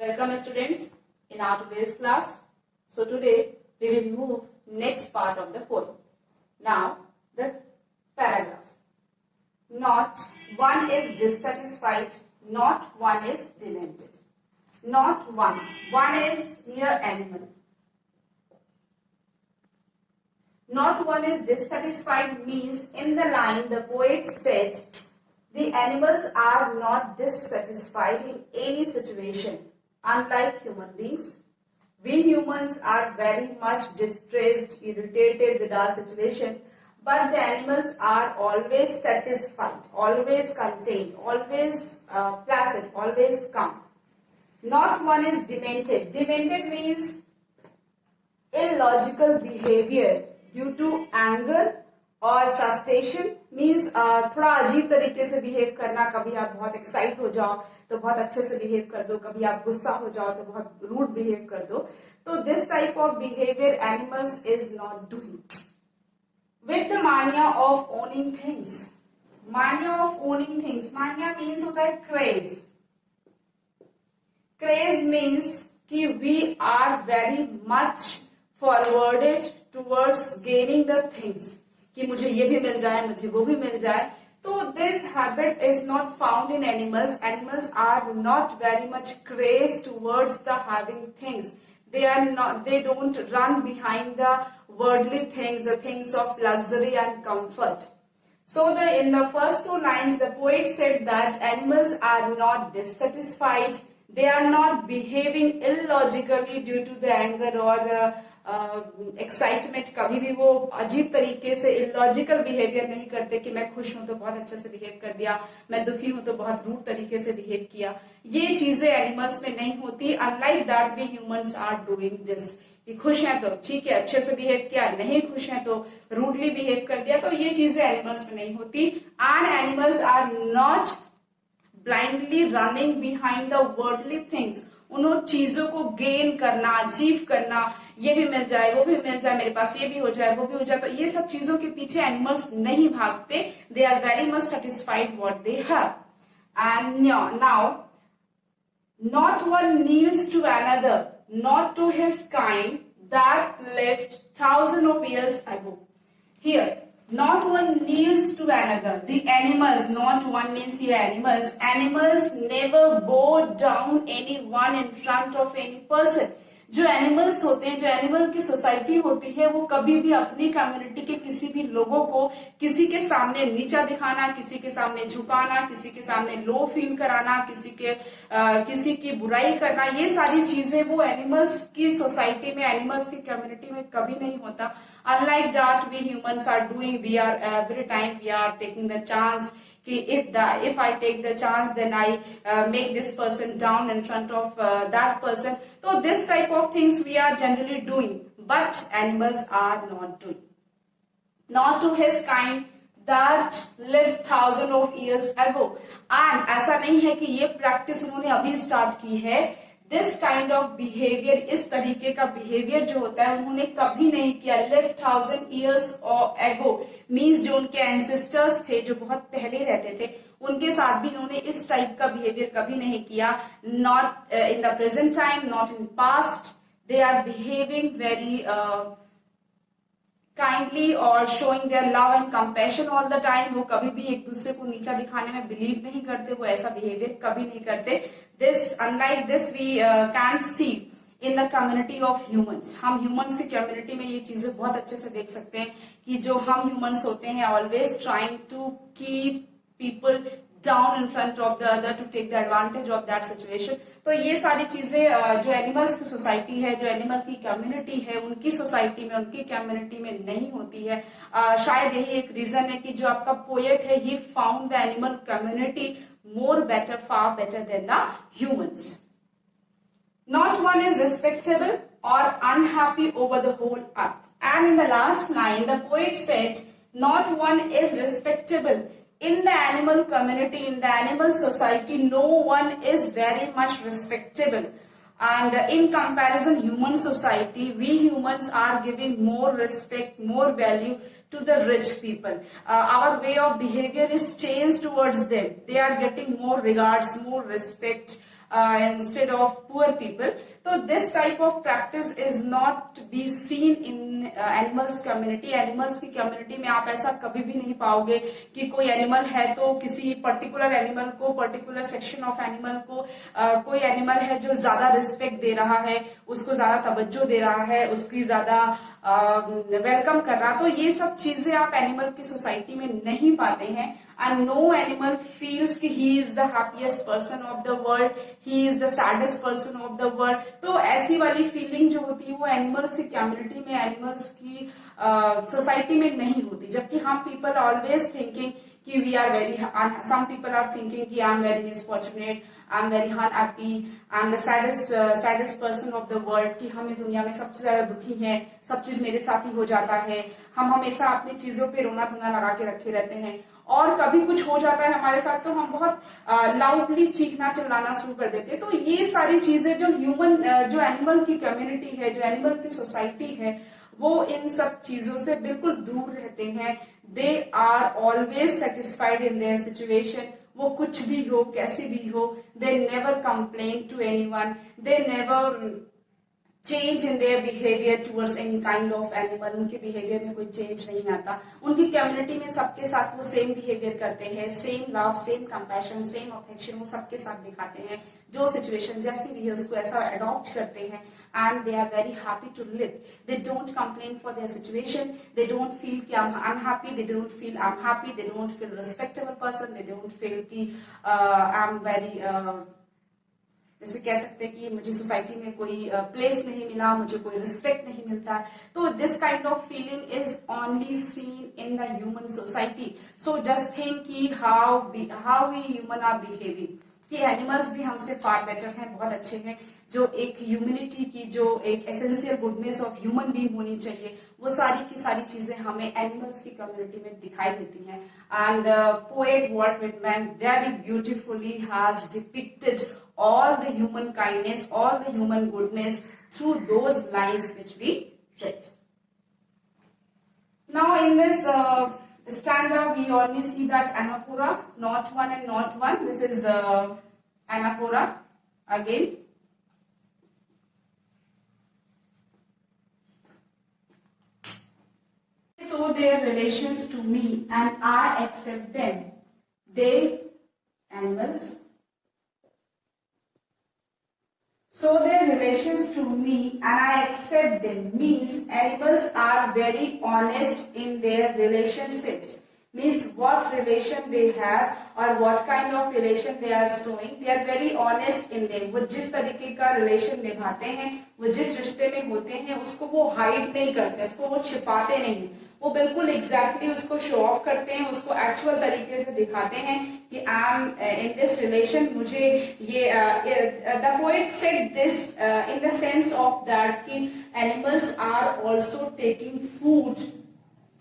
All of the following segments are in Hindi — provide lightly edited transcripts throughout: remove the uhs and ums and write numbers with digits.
Welcome students in our today's class. So today we will move next part of the poem. Now the paragraph. Not one is dissatisfied, not one is demented. Not one. One is here animal. Not one is dissatisfied means in the line the poet said the animals are not dissatisfied in any situation. Unlike human beings, we humans are very much distressed, irritated with our situation, but the animals are always satisfied, always contained, always placid, always calm. Not one is demented. Demented means illogical behavior due to anger और फ्रस्ट्रेशन मीन्स थोड़ा अजीब तरीके से बिहेव करना. कभी आप बहुत एक्साइट हो जाओ तो बहुत अच्छे से बिहेव कर दो, कभी आप गुस्सा हो जाओ तो बहुत रूड बिहेव कर दो. तो this type of behaviour animals is not doing. With the mania of owning things. Mania of owning things, mania means होता है क्रेज. क्रेज मीन्स कि we are very much forwarded towards gaining the things, कि मुझे ये भी मिल जाए, मुझे वो भी मिल जाए. तो this habit is not found in animals. Animals are not very much craze towards the having things. They are not. They don't run behind the worldly things, the things of luxury and comfort. So in the first two lines, the poet said that animals are not dissatisfied. They are not behaving illogically due to the anger or excitement. कभी भी वो अजीब तरीके से इलॉजिकल बिहेवियर नहीं करते कि मैं खुश हूं तो बहुत अच्छे से बिहेव कर दिया, मैं दुखी हूं तो बहुत रूड तरीके से बिहेव किया. ये चीजें एनिमल्स में नहीं होती. Unlike that we humans are doing this. कि खुश हैं तो ठीक है, अच्छे से बिहेव किया, नहीं खुश हैं तो रूडली बिहेव कर दिया. तो ये चीजें एनिमल्स में नहीं होती. And animals are not blindly running behind the worldly things. उन चीजों को गेन करना, अचीव करना, ये भी मिल जाए, वो भी मिल जाए, मेरे पास ये भी हो जाए, वो भी हो जाए, तो ये सब चीजों के पीछे एनिमल्स नहीं भागते. They are very much satisfied what they have. And now not one kneels to another, not to his kind that lived thousand of years ago. Here not one kneels to another. The animals, not one means here animals. Animals never bow down anyone in front of any person. जो एनिमल्स होते हैं, जो एनिमल की सोसाइटी होती है, वो कभी भी अपनी कम्युनिटी के किसी भी लोगों को किसी के सामने नीचा दिखाना, किसी के सामने झुकाना, किसी के सामने लो फील कराना, किसी की बुराई करना, ये सारी चीजें वो एनिमल्स की सोसाइटी में, एनिमल्स की कम्युनिटी में कभी नहीं होता. Unlike that we humans are doing, we are every time we are taking the chance कि if I take the chance then I make this person down in front of that person. So this type of things we are generally doing, but animals are not doing. Not to his kind that lived thousands of years ago. And ऐसा नहीं है कि ये प्रैक्टिस उन्होंने अभी स्टार्ट की है. दिस काइंड ऑफ बिहेवियर, इस तरीके का बिहेवियर जो होता है, उन्होंने कभी नहीं किया. Live thousand years ago means जो उनके एंसेस्टर्स थे, जो बहुत पहले रहते थे, उनके साथ भी इन्होंने इस टाइप का बिहेवियर कभी नहीं किया. Not in the present time, not in past. They are behaving very kindly और showing their love and compassion all the time. वो कभी भी एक दूसरे को नीचा दिखाने में बिलीव नहीं करते, वो ऐसा बिहेवियर कभी नहीं करते. This unlike this we can see in the community of humans. हम ह्यूमंस की कम्युनिटी में ये चीजें बहुत अच्छे से देख सकते हैं कि जो हम ह्यूमंस होते हैं, always trying to keep people down in front of the other to take the advantage of that situation. तो ये सारी चीजें जो एनिमल्स की सोसाइटी है, जो एनिमल की कम्युनिटी है, उनकी सोसाइटी में, उनकी कम्युनिटी में नहीं होती है. शायद यही एक रीजन है कि जो आपका पोएट है, he found the animal community more better, far better than the humans. Not one is respectable or unhappy over the whole earth. And in the last line, the poet said, not one is respectable. In the animal community, in the animal society, no one is very much respectable. And in comparison, human society, we humans are giving more respect, more value to the rich people. Our way of behavior is changed towards them. They are getting more regards, more respect. instead of poor people. So this type of practice is not be seen in animals community. Animals की community में आप ऐसा कभी भी नहीं पाओगे कि कोई एनिमल है तो किसी पर्टिकुलर एनिमल को, पर्टिकुलर सेक्शन ऑफ एनिमल को कोई एनिमल है जो ज्यादा रिस्पेक्ट दे रहा है, उसको ज्यादा तवज्जो दे रहा है, उसकी ज्यादा वेलकम कर रहा। तो ये सब चीजें आप एनिमल की सोसाइटी में नहीं पाते हैं। एंड नो एनिमल फील्स कि he is the happiest person of the world, he is the saddest person of the world. तो ऐसी वाली फीलिंग जो होती है वो एनिमल्स की कम्युनिटी में, एनिमल्स की सोसाइटी में नहीं होती। जबकि हम पीपल ऑलवेज थिंकिंग कि we are very, some people are thinking कि I am very misfortunate, I am very unhappy, I am the saddest person of the world, कि हम इस दुनिया में सबसे ज्यादा दुखी हैं, सब चीज मेरे साथ ही हो जाता है, हम हमेशा अपनी चीजों पे रोना धोना लगा के रखे रहते हैं, और कभी कुछ हो जाता है हमारे साथ तो हम बहुत लाउडली चीखना चिल्लाना शुरू कर देते हैं। तो ये सारी चीजें जो जो एनिमल की कम्युनिटी है, जो एनिमल की सोसाइटी है, वो इन सब चीजों से बिल्कुल दूर रहते हैं। They are always satisfied in their situation. वो कुछ भी हो, कैसी भी हो, they never complain to anyone, they never change in their behaviour towards any kind of animal. उनके बिहेवियर में कोई चेंज नहीं आता। उनकी कम्युनिटी में सबके साथ वो सेम बिहेवियर करते हैं, same love, same compassion, same affection वो सबके साथ दिखाते हैं। जो सिचुएशन जैसी भी है उसको ऐसा अडॉप्ट करते हैं and they are very happy to live. They don't complain for their situation, they don't feel कि I am unhappy, they don't feel I am happy, they don't feel respectable person, they don't feel कि आई एम वेरी, जैसे कह सकते हैं कि मुझे सोसाइटी में कोई प्लेस नहीं मिला, मुझे कोई रिस्पेक्ट नहीं मिलता। तो this kind of feeling is only seen in the human society. So just think कि how we human are behaving, कि एनिमल्स भी हमसे फार बेटर हैं, बहुत अच्छे हैं। जो एक ह्यूमैनिटी की, जो एक essential goodness of human being होनी चाहिए, वो सारी की सारी चीजें हमें एनिमल्स की कम्युनिटी में दिखाई देती हैं। And poet Walt Whitman very beautifully has depicted all the human kindness, all the human goodness through those lines which we read. Now in this stanza we only see that anaphora, not one and not one. This is anaphora again. So their relations to me and I accept them. They, animals, so their relations to me and I accept them means animals are very honest in their relationships, means what relation they have or what kind of relation they are showing, they are very honest in them. वो जिस तरीके का रिलेशन निभाते हैं, वो जिस रिश्ते में होते हैं, उसको वो हाइड नहीं करते, उसको वो छिपाते नहीं, वो बिल्कुल एग्जैक्टली उसको शो ऑफ करते हैं, उसको एक्चुअल तरीके से दिखाते हैं कि I am in this relation. मुझे ये the poet said this in the sense of that कि animals are also taking food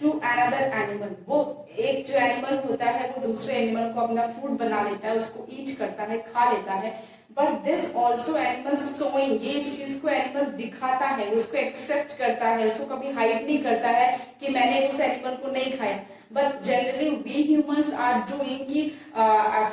to another animal. वो एक जो एनिमल होता है वो दूसरे एनिमल को अपना फूड बना लेता है, उसको ईट करता है, खा लेता है। But this also animal showing, ये इस चीज को एनिमल दिखाता है, उसको एक्सेप्ट करता है, उसको कभी हाइड नहीं करता है कि मैंने उस एनिमल को नहीं खाया। But generally we humans are doing कि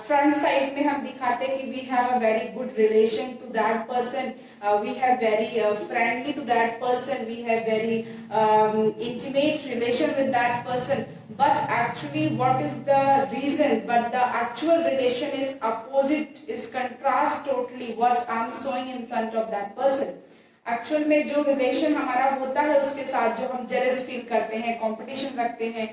फ्रंट साइड में हम दिखाते हैं कि we have a very good relation to that person, we have very friendly to that person, we have very intimate relation with that person. But actually what is the reason? But the actual relation is opposite, is contrast totally what I am showing in front of that person. Actual में जो रिलेशन हमारा होता है उसके साथ जो हम जेलस फील करते हैं, कंपटीशन रखते हैं,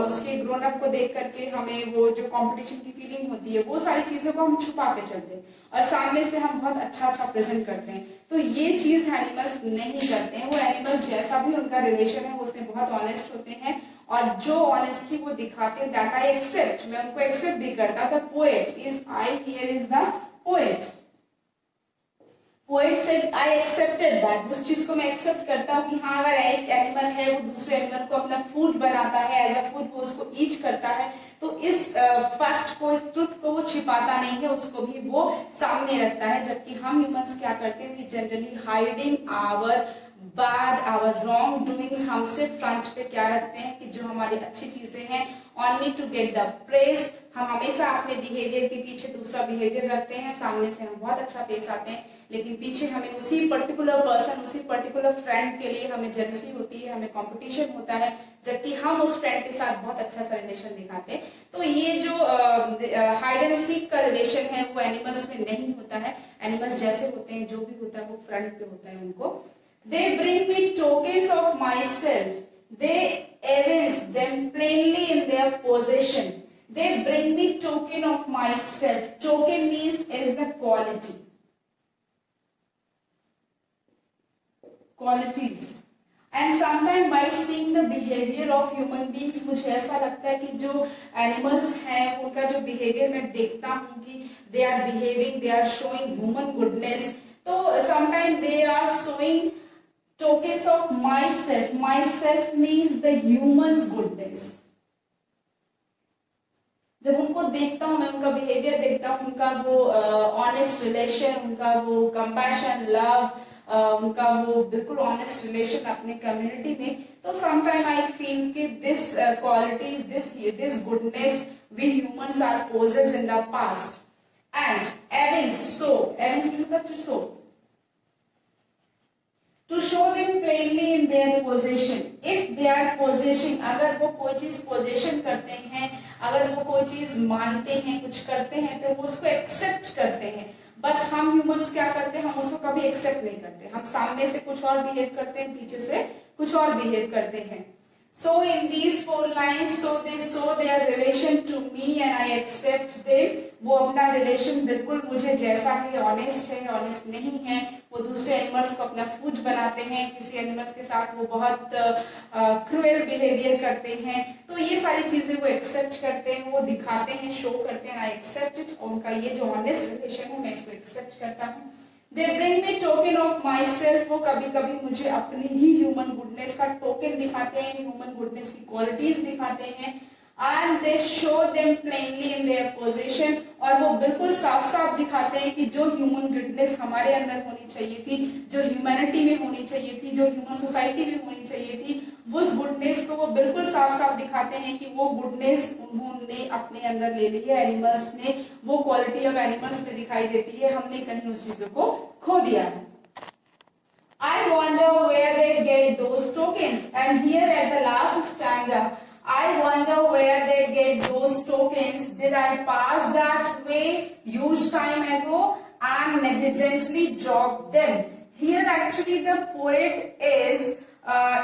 उसके ग्रोन अप को देख करके हमें वो जो कंपटीशन की फीलिंग होती है, वो सारी चीजों को हम छुपा के चलते हैं और सामने से हम बहुत अच्छा अच्छा प्रेजेंट करते हैं। तो ये चीज एनिमल्स नहीं करते हैं। वो एनिमल्स जैसा भी उनका रिलेशन है उसमें बहुत ऑनेस्ट होते हैं और जो ऑनेस्टी वो दिखाते हैं दैट आई एक्सेप्ट, मैं उनको एक्सेप्ट भी करता। The poet is, I hear is the poet. Poet said I accepted that, उस चीज को मैं एक्सेप्ट करता हूँ कि हाँ अगर एक एनिमल है वो दूसरे एनिमल को अपना फूड बनाता है, एज अ फूड वो उसको ईट करता है, तो इस फैक्ट को, इस ट्रुथ को वो छिपाता नहीं है, उसको भी वो सामने रखता है। जबकि हम ह्यूमंस क्या करते हैं, we generally hiding our bad, our wrong doings, हम सिर्फ फ्रंट पे क्या रखते हैं कि जो हमारी अच्छी चीजें हैं, only to get the praise. हम हमेशा अपने बिहेवियर के पीछे दूसरा बिहेवियर रखते हैं, सामने से हम बहुत अच्छा पेश आते हैं, लेकिन पीछे हमें उसी पर्टिकुलर पर्सन, उसी पर्टिकुलर फ्रेंड के लिए हमें जेलसी होती है, हमें कंपटीशन होता है, जबकि हम उस फ्रेंड के साथ बहुत अच्छा सा रिलेशन दिखाते हैं। तो ये जो हाइड एंड सीक का रिलेशन है वो एनिमल्स में नहीं होता है। एनिमल्स जैसे होते हैं, जो भी होता है वो फ्रंट पे होता है उनको। They bring me tokens of myself. They evince them plainly in their possession. They bring me token of myself. Token means is the quality. Qualities. And sometimes by seeing the behavior of human beings, मुझे ऐसा लगता है कि जो एनिमल्स हैं उनका जो बिहेवियर मैं देखता हूँ कि they are behaving, they are showing human goodness. तो sometimes they are showing tokens of myself. Myself means the human's goodness. जब उनको देखता हूँ मैं, उनका बिहेवियर देखता हूँ, उनका वो ऑनेस्ट रिलेशन, उनका वो कंपैशन, लव, उनका वो बिल्कुल ऑनेस्ट रिलेशन अपने कम्युनिटी में, तो समटाइम आई फील कि this qualities, this goodness we humans are possess in the past. And evince, so evince means to show, to show them plainly in their possession. If they are possessing, अगर वो कोई चीज पोजेशन करते हैं, अगर वो कोई चीज मानते हैं, कुछ करते हैं, तो वो उसको एक्सेप्ट करते हैं। बट हम ह्यूमंस क्या करते हैं, हम उसको कभी एक्सेप्ट नहीं करते, हम सामने से कुछ और बिहेव करते हैं, पीछे से कुछ और बिहेव करते हैं। So in these 4 lines, so they show their relation to me and I accept them. वो अपना रिलेशन बिल्कुल मुझे जैसा है, ऑनेस्ट है, ऑनेस्ट नहीं है, वो दूसरे एनिमल्स को अपना फूड बनाते हैं, किसी एनिमल्स के साथ वो बहुत क्रूएल बिहेवियर करते हैं, तो ये सारी चीजें वो एक्सेप्ट करते हैं, वो दिखाते हैं, शो करते हैं, आई एक्सेप्ट इट। उनका ये जो ऑनेस्ट रिलेशन है मैं इसको एक्सेप्ट करता हूँ। They bring me token of myself, वो कभी कभी मुझे अपनी ही ह्यूमन गुडनेस का टोकन दिखाते हैं, ह्यूमन गुडनेस की क्वालिटीज दिखाते हैं। And they show them plainly in their possession, और वो बिल्कुल साफ साफ दिखाते हैं कि जो ह्यूमन गुडनेस हमारे अंदर होनी चाहिए थी, जो ह्यूमैनिटी में होनी चाहिए थी, जो ह्यूमन सोसाइटी में होनी चाहिए थी, उस गुडनेस को वो बिल्कुल साफ साफ दिखाते हैं कि वो गुडनेस उन्होंने अपने अंदर ले ली है, एनिमल्स ने, वो क्वालिटी अब एनिमल्स में दिखाई देती है, हमने कहीं उस चीजों को खो दिया है। I wonder where they get those tokens, and here at the last stanza, I wonder where they get those tokens. Did I pass that way huge time ago and negligently dropped them? Here actually the poet is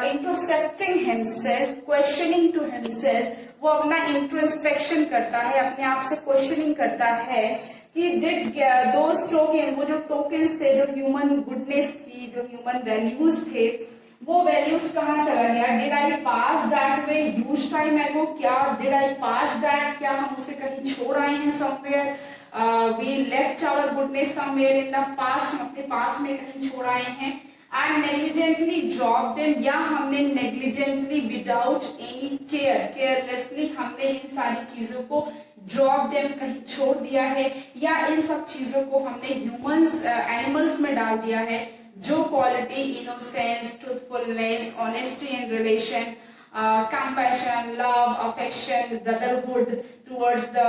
introspecting himself, questioning to himself. वो अपना इंट्रोस्पेक्शन करता है, अपने आप से क्वेश्चनिंग करता है कि डिड दोस टोकन, वो जो टोकन्स थे, जो ह्यूमन गुडनेस थी, जो ह्यूमन वैल्यूज थे, वो वैल्यूज कहाँ चला गया? Did I pass that way huge time एगो, क्या डिड आई पास दैट, क्या हम उसे कहीं छोड़ आए हैं somewhere? We left our goodness somewhere in the past, हम अपने पास में कहीं छोड़ आए हैं। एंड नेग्लिजेंटली ड्रॉप देम, या हमने negligently without any care, carelessly हमने इन सारी चीजों को ड्रॉप देम, कहीं छोड़ दिया है, या इन सब चीजों को हमने ह्यूमंस एनिमल्स में डाल दिया है, जो quality innocence, truthfulness, honesty in relation, compassion, love, affection, brotherhood towards the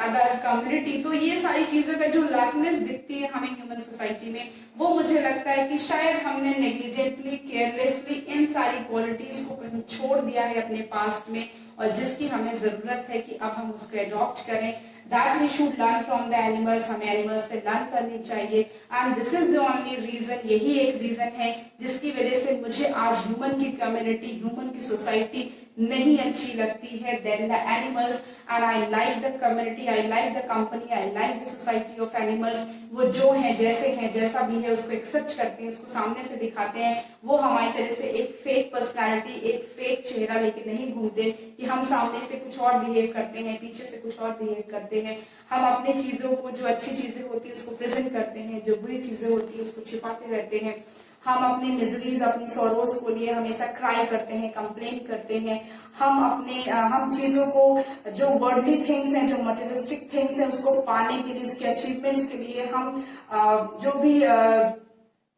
other community, तो ये सारी चीजों का जो लैकनेस दिखती है हमें ह्यूमन सोसाइटी में, वो मुझे लगता है कि शायद हमने नेग्लिजेंटली, केयरलेसली इन सारी क्वालिटीज को कहीं छोड़ दिया है अपने पास्ट में, और जिसकी हमें जरूरत है कि अब हम उसको अडॉप्ट करें। That we should learn from the animals, हमें एनिमल्स से लर्न करनी चाहिए। And this is the only reason, यही एक रीजन है जिसकी वजह से मुझे आज ह्यूमन की कम्युनिटी, ह्यूमन की सोसाइटी नहीं अच्छी लगती है then the animals. And I like the community, I like the company, I like the society of animals. वो जो है, जैसे है, जैसा भी है, उसको एक्सेप्ट करते हैं, उसको सामने से दिखाते हैं। वो हमारी तरह से एक फेक पर्सनैलिटी, एक फेक चेहरा लेके नहीं घूमते कि हम सामने से कुछ और बिहेव करते हैं, पीछे से कुछ और बिहेव करते हैं, हम अपनी चीजों को, जो अच्छी चीजें होती है उसको प्रेजेंट करते हैं, जो बुरी चीजें होती है उसको छिपाते रहते हैं, हम अपनी मिजरीज, अपनी सॉरोज को लिए हमेशा क्राई करते हैं, कंप्लेन करते हैं, हम चीजों को, जो वर्ल्डली थिंग्स हैं, जो मटेरियलिस्टिक थिंग्स हैं, उसको पाने के लिए, उसके अचीवमेंट्स के लिए हम जो भी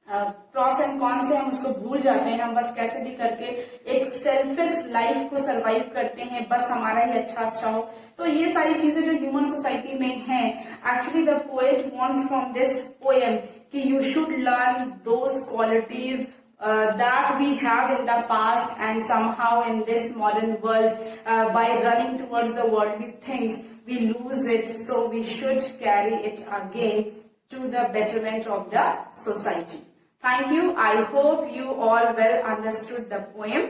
प्रॉस एंड कॉन्स है हम उसको भूल जाते हैं। हम बस कैसे भी करके एक सेल्फिश लाइफ को सरवाइव करते हैं, बस हमारा ही अच्छा हो। तो ये सारी चीजें जो ह्यूमन सोसाइटी में हैं, actually the poet wants from this poem कि you should learn those qualities that we have in the past, and somehow in this modern world, by running towards the worldly things, we lose it. So we should carry it again to the betterment of the society. Thank you. I hope you all well understood the poem.